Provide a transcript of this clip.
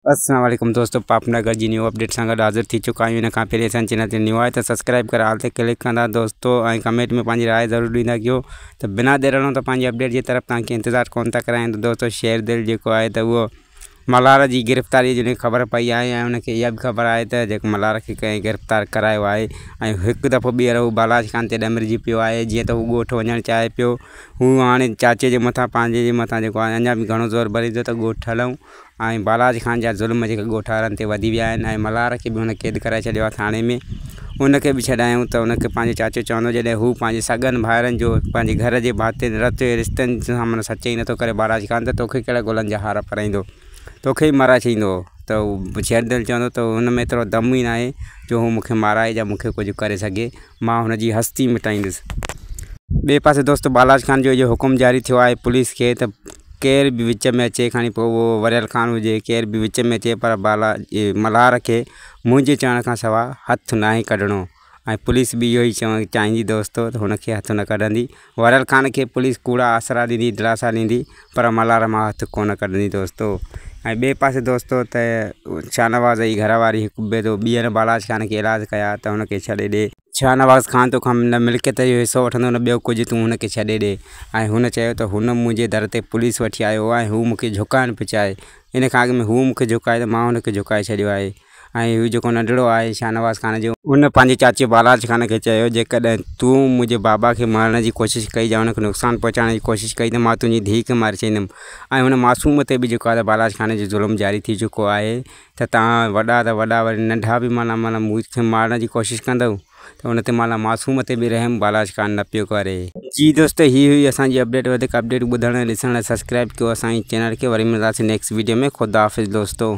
अस्सलाम वालेकुम दोस्तों, पापनगर जी न्यू अपडेट सां गॾु हाज़िर थी चुका आहियूं। इन खां पहिरीं असांजे चैनल ते न्यू आहे त सब्सक्राइब करे हाल ते क्लिक कंदा दोस्तों, ऐं कमेंट में पंहिंजी राय ज़रूरु ॾींदा कयो। त बिना देर हलूं त पंहिंजी अपडेट जी तरफ़ तव्हांखे इंतज़ारु कोन था करायूं। त दोस्तों शेर दिल जेको आहे त उहो मल्हार जी गिरफ़्तारी जी ख़बर पई आहे ऐं उनखे इहा बि ख़बर आहे त जेको मल्हार खे कंहिं गिरफ़्तार करायो आहे ऐं हिकु दफ़ो ॿीहर हू बालाज खान ते ॾमिरिजी पियो आहे। जीअं त हू ॻोठु वञणु चाहे पियो, हू हाणे चाचे जे मथां पंहिंजे जे मथां जेको आहे अञा बि घणो ज़ोर भरींदो त ॻोठु हलूं। ऐं बालाज खान जा ज़ुल्म जेके ॻोठ वारनि ते वधी विया आहिनि ऐं मल्हार खे बि हुन क़ैद कराए छॾियो आहे थाणे में। उनखे बि छॾायूं त उनखे पंहिंजो चाचो चवंदो जॾहिं हू पंहिंजे सॻनि भाइरनि जो पंहिंजे घर जे भाती रते रिश्तनि सां माना सचाई नथो करे बालाज खान, त तोखे कहिड़ा गुलनि जा हार पाराईंदो, तोखे ई मारा छींदो। त हू शेर दिल चवंदो त हुन में एतिरो दम ई न आहे जो हू मूंखे माराए या मूंखे कुझु करे सघे, मां हुनजी हस्ती मिटाईंदुसि। ॿिए पासे दोस्तों बालाज खान जो इहो हुकुम जारी थियो आहे पुलिस खे त केर बि विच में अचे, खणी पोइ उहो वरियल खान हुजे केर बि विच में अचे, पर मल्हार खे मुंहिंजे चवण खां सवाइ हथु न आहे कढणो। ऐं पुलिस बि इहो ई चाहींदी दोस्तों त हुनखे हथु न कढंदी। वरियल खान खे पुलिस कूड़ा आसरा ॾींदी, दिलासा ॾींदी, पर मल्हार मां हथु कोन कढंदी दोस्तों। ऐं ॿिए पासे दोस्तों त शाहनवाज़ जी घरवारी हिकु ॿीहर बालाज खान खे इलाज कया त हुनखे छॾे ॾे। शाहनवाज़ खान तोखां न मिल्कियत जो हिसो वठंदो न ॿियो कुझु, तूं हुनखे छॾे ॾे। ऐं हुन चयो त हुन मुंहिंजे दर ते पुलिस वठी आयो आहे, हू मूंखे झुकाइण पियो चाहे, इन खां अॻु में हू मूंखे झुकाए त मां हुनखे झुकाए छॾियो आहे। ऐं हू जेको नंढिड़ो आहे शाहनवाज़ खान जो, उन पंहिंजे चाचे बालाज खान खे चयो जेकॾहिं तूं मुंहिंजे बाबा खे मारण जी कोशिशि कई या हुनखे नुक़सानु पहुचाइण जी कोशिशि कई त मां तुंहिंजी धीउ खे मारे छॾींदुमि। ऐं हुन मासूम ते बि जेको आहे बालाज खान जो ज़ुल्म जारी थी चुको आहे त तव्हां वॾा त वॾा वरी नंढा बि माना मूंखे मारण जी कोशिशि कंदव, त हुन ते माना मासूम ते बि रहम बालाज खान न पियो करे। जी दोस्तों, ही हुई असांजी अपडेट। वधीक अपडेट ॿुधण ॾिसण लाइ सब्सक्राइब कयो असांजे चैनल खे। वरी मिलंदासीं नेक्स्ट वीडियो में। ख़ुदा हाफ़िज़ दोस्तों।